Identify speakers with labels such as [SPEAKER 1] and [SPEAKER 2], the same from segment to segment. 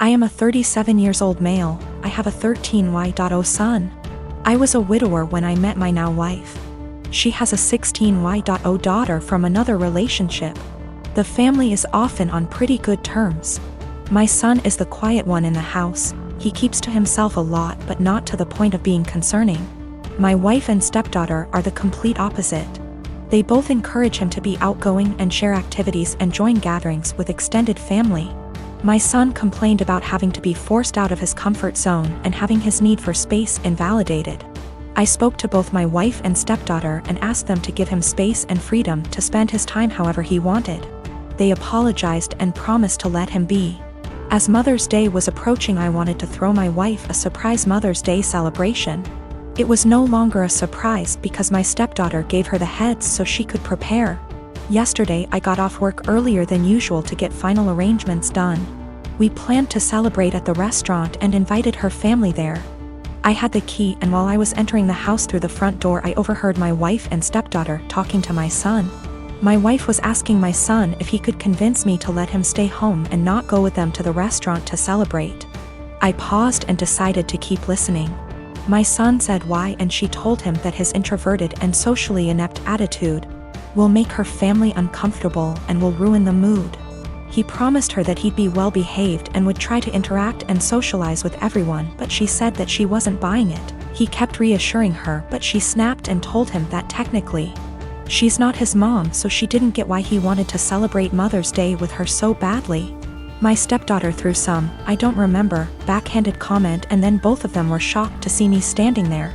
[SPEAKER 1] I am a 37 years old male. I have a 13Y.0 son. I was a widower when I met my now wife. She has a 16Y.0 daughter from another relationship. The family is often on pretty good terms. My son is the quiet one in the house. He keeps to himself a lot, but not to the point of being concerning. My wife and stepdaughter are the complete opposite. They both encourage him to be outgoing and share activities and join gatherings with extended family. My son complained about having to be forced out of his comfort zone and having his need for space invalidated. I spoke to both my wife and stepdaughter and asked them to give him space and freedom to spend his time however he wanted. They apologized and promised to let him be. As Mother's Day was approaching, I wanted to throw my wife a surprise Mother's Day celebration. It was no longer a surprise because my stepdaughter gave her the heads so she could prepare. Yesterday I got off work earlier than usual to get final arrangements done. We planned to celebrate at the restaurant and invited her family there. I had the key, and while I was entering the house through the front door, I overheard my wife and stepdaughter talking to my son. My wife was asking my son if he could convince me to let him stay home and not go with them to the restaurant to celebrate. I paused and decided to keep listening. My son said why, and she told him that his introverted and socially inept attitude will make her family uncomfortable and will ruin the mood. He promised her that he'd be well behaved and would try to interact and socialize with everyone, but she said that she wasn't buying it. He kept reassuring her, but she snapped and told him that technically she's not his mom, so she didn't get why he wanted to celebrate Mother's Day with her so badly. My stepdaughter threw some, I don't remember, backhanded comment, and then both of them were shocked to see me standing there.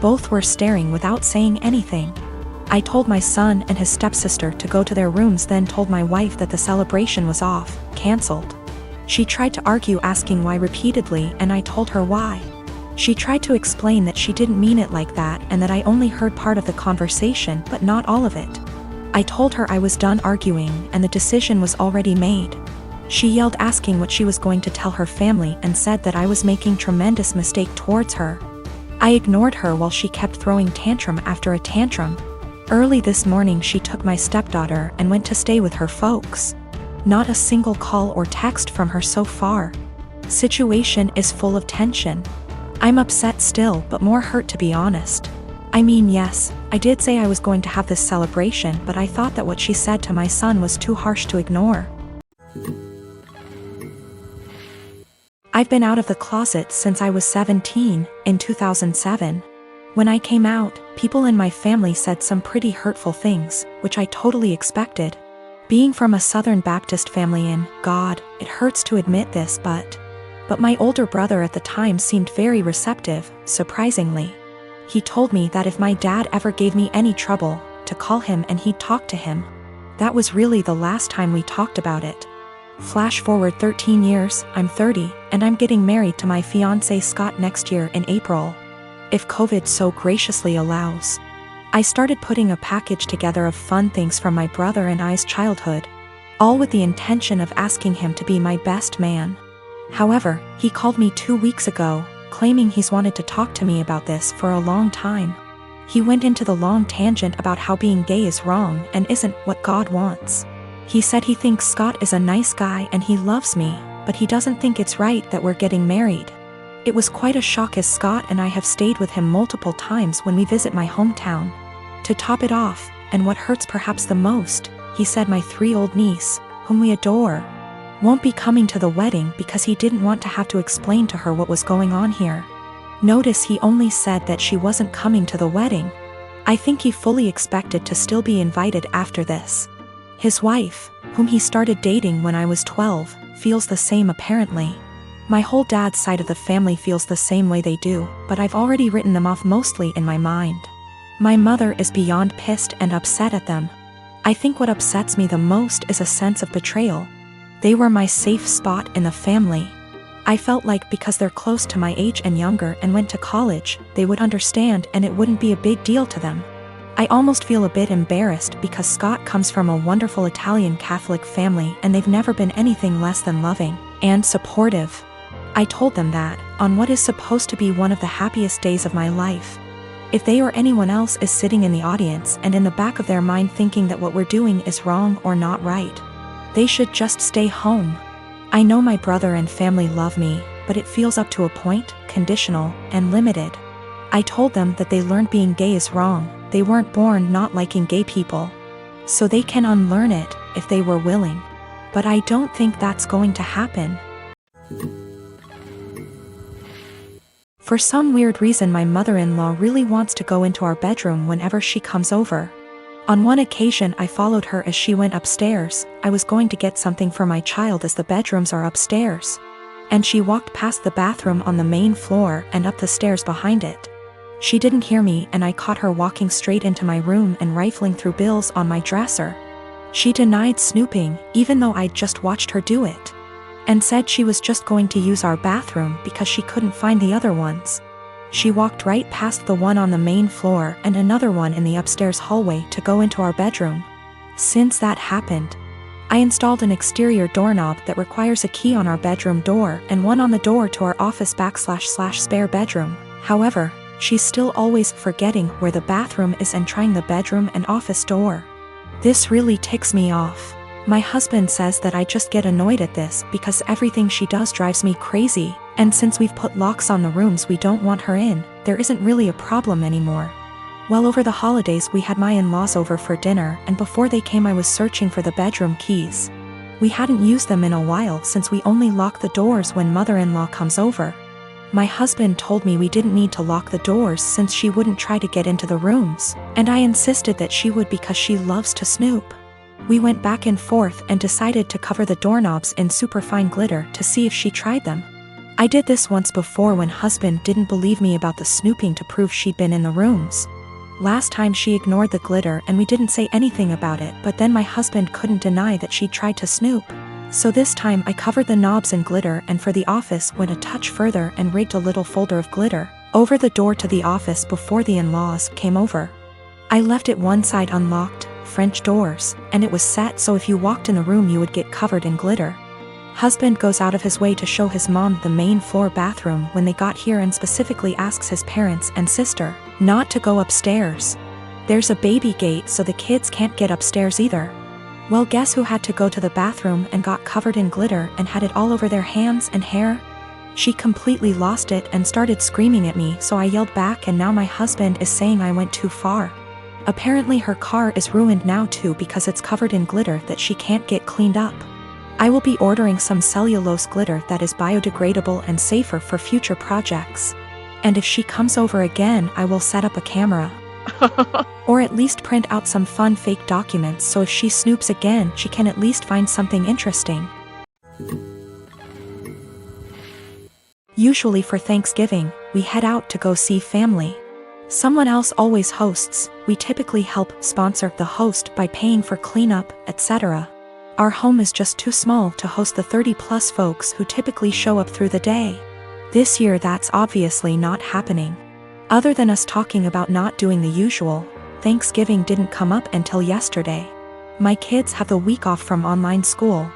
[SPEAKER 1] Both were staring without saying anything. I told my son and his stepsister to go to their rooms, then told my wife that the celebration was off, cancelled. She tried to argue, asking why repeatedly, and I told her why. She tried to explain that she didn't mean it like that and that I only heard part of the conversation but not all of it. I told her I was done arguing and the decision was already made. She yelled, asking what she was going to tell her family, and said that I was making tremendous mistake towards her. I ignored her while she kept throwing tantrum after a tantrum. Early this morning she took my stepdaughter and went to stay with her folks. Not a single call or text from her so far. Situation is full of tension. I'm upset still, but more hurt, to be honest. I mean, yes, I did say I was going to have this celebration, but I thought that what she said to my son was too harsh to ignore. I've been out of the closet since I was 17, in 2007. When I came out, people in my family said some pretty hurtful things, which I totally expected. Being from a Southern Baptist family, and God, it hurts to admit this, but my older brother at the time seemed very receptive, surprisingly. He told me that if my dad ever gave me any trouble, to call him and he'd talk to him. That was really the last time we talked about it. Flash forward 13 years, I'm 30, and I'm getting married to my fiancé Scott next year in April, if COVID so graciously allows. I started putting a package together of fun things from my brother and I's childhood, all with the intention of asking him to be my best man. However, he called me 2 weeks ago, claiming he's wanted to talk to me about this for a long time. He went into the long tangent about how being gay is wrong and isn't what God wants. He said he thinks Scott is a nice guy and he loves me, but he doesn't think it's right that we're getting married. It was quite a shock, as Scott and I have stayed with him multiple times when we visit my hometown. To top it off, and what hurts perhaps the most, he said my 3-year-old niece, whom we adore, won't be coming to the wedding because he didn't want to have to explain to her what was going on here. Notice he only said that she wasn't coming to the wedding. I think he fully expected to still be invited after this. His wife, whom he started dating when I was 12, feels the same apparently. My whole dad's side of the family feels the same way they do, but I've already written them off mostly in my mind. My mother is beyond pissed and upset at them. I think what upsets me the most is a sense of betrayal. They were my safe spot in the family. I felt like because they're close to my age and younger and went to college, they would understand and it wouldn't be a big deal to them. I almost feel a bit embarrassed because Scott comes from a wonderful Italian Catholic family and they've never been anything less than loving and supportive. I told them that, on what is supposed to be one of the happiest days of my life, if they or anyone else is sitting in the audience and in the back of their mind thinking that what we're doing is wrong or not right, they should just stay home. I know my brother and family love me, but it feels up to a point, conditional, and limited. I told them that they learned being gay is wrong, they weren't born not liking gay people. So they can unlearn it, if they were willing. But I don't think that's going to happen. For some weird reason my mother-in-law really wants to go into our bedroom whenever she comes over. On one occasion I followed her as she went upstairs. I was going to get something for my child as the bedrooms are upstairs. And she walked past the bathroom on the main floor and up the stairs behind it. She didn't hear me and I caught her walking straight into my room and rifling through bills on my dresser. She denied snooping, even though I'd just watched her do it. And said she was just going to use our bathroom because she couldn't find the other ones. She walked right past the one on the main floor and another one in the upstairs hallway to go into our bedroom. Since that happened, I installed an exterior doorknob that requires a key on our bedroom door and one on the door to our office / spare bedroom. However, she's still always forgetting where the bathroom is and trying the bedroom and office door. This really ticks me off. My husband says that I just get annoyed at this because everything she does drives me crazy, and since we've put locks on the rooms we don't want her in, there isn't really a problem anymore. Well, over the holidays we had my in-laws over for dinner, and before they came I was searching for the bedroom keys. We hadn't used them in a while since we only lock the doors when mother-in-law comes over. My husband told me we didn't need to lock the doors since she wouldn't try to get into the rooms, and I insisted that she would because she loves to snoop. We went back and forth and decided to cover the doorknobs in superfine glitter to see if she tried them. I did this once before when husband didn't believe me about the snooping to prove she'd been in the rooms. Last time she ignored the glitter and we didn't say anything about it, but then my husband couldn't deny that she'd tried to snoop. So this time I covered the knobs in glitter and for the office went a touch further and rigged a little folder of glitter over the door to the office before the in-laws came over. I left it one side unlocked, French doors, and it was set so if you walked in the room you would get covered in glitter. Husband goes out of his way to show his mom the main floor bathroom when they got here and specifically asks his parents and sister not to go upstairs. There's a baby gate so the kids can't get upstairs either. Well, guess who had to go to the bathroom and got covered in glitter and had it all over their hands and hair? She completely lost it and started screaming at me, so I yelled back and now my husband is saying I went too far. Apparently her car is ruined now too because it's covered in glitter that she can't get cleaned up. I will be ordering some cellulose glitter that is biodegradable and safer for future projects. And if she comes over again I will set up a camera. Or at least print out some fun fake documents so if she snoops again she can at least find something interesting. Usually for Thanksgiving, we head out to go see family. Someone else always hosts. We typically help sponsor the host by paying for cleanup, etc. Our home is just too small to host the 30+ folks who typically show up through the day. This year that's obviously not happening. Other than us talking about not doing the usual, Thanksgiving didn't come up until yesterday. My kids have the week off from online school.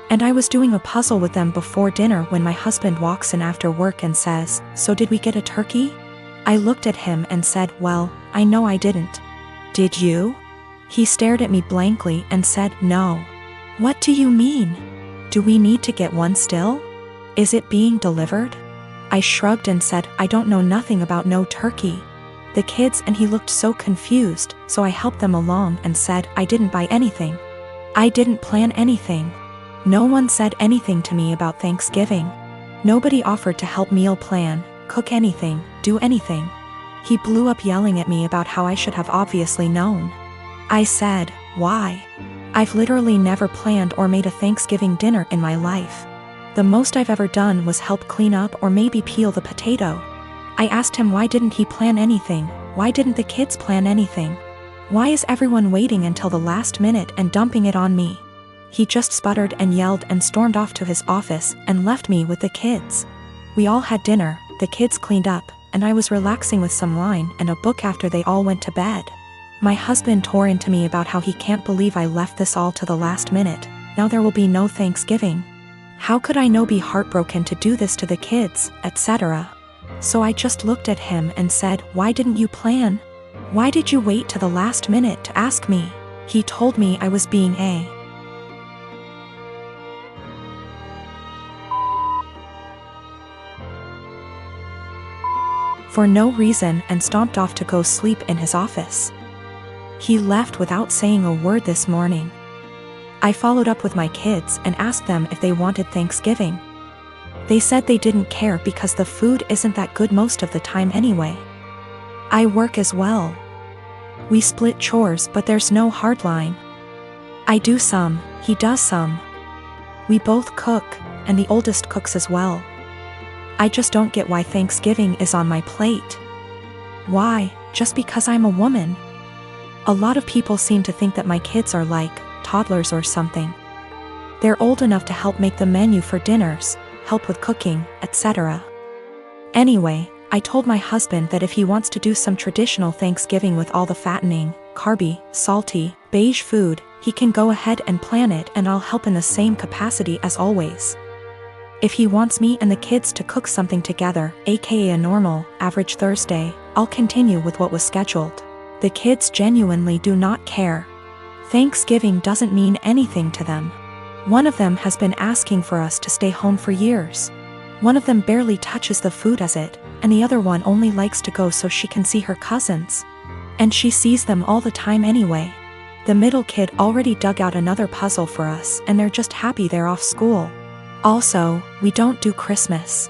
[SPEAKER 1] And I was doing a puzzle with them before dinner when my husband walks in after work and says, "So did we get a turkey?" I looked at him and said, "Well, I know I didn't." "Did you?" He stared at me blankly and said, "No." "What do you mean? Do we need to get one still? Is it being delivered?" I shrugged and said, "I don't know nothing about no turkey." The kids and he looked so confused, so I helped them along and said, "I didn't buy anything. I didn't plan anything. No one said anything to me about Thanksgiving. Nobody offered to help meal plan, cook anything, do anything." He blew up yelling at me about how I should have obviously known. I said, "Why? I've literally never planned or made a Thanksgiving dinner in my life. The most I've ever done was help clean up or maybe peel the potato." I asked him why didn't he plan anything, why didn't the kids plan anything? Why is everyone waiting until the last minute and dumping it on me? He just sputtered and yelled and stormed off to his office and left me with the kids. We all had dinner, the kids cleaned up, and I was relaxing with some wine and a book after they all went to bed. My husband tore into me about how he can't believe I left this all to the last minute. Now there will be no Thanksgiving. How could I be heartbroken to do this to the kids, etc. So I just looked at him and said, "Why didn't you plan? Why did you wait to the last minute to ask me?" He told me I was being a for no reason and stomped off to go sleep in his office. He left without saying a word this morning. I followed up with my kids and asked them if they wanted Thanksgiving. They said they didn't care because the food isn't that good most of the time anyway. I work as well. We split chores, but there's no hard line. I do some, he does some. We both cook, and the oldest cooks as well. I just don't get why Thanksgiving is on my plate. Why, just because I'm a woman? A lot of people seem to think that my kids are like toddlers or something. They're old enough to help make the menu for dinners, help with cooking, etc. Anyway, I told my husband that if he wants to do some traditional Thanksgiving with all the fattening, carby, salty, beige food, he can go ahead and plan it and I'll help in the same capacity as always. If he wants me and the kids to cook something together, aka a normal, average Thursday, I'll continue with what was scheduled. The kids genuinely do not care. Thanksgiving doesn't mean anything to them. One of them has been asking for us to stay home for years. One of them barely touches the food as it, and the other one only likes to go so she can see her cousins. And she sees them all the time anyway. The middle kid already dug out another puzzle for us and they're just happy they're off school. Also, we don't do Christmas.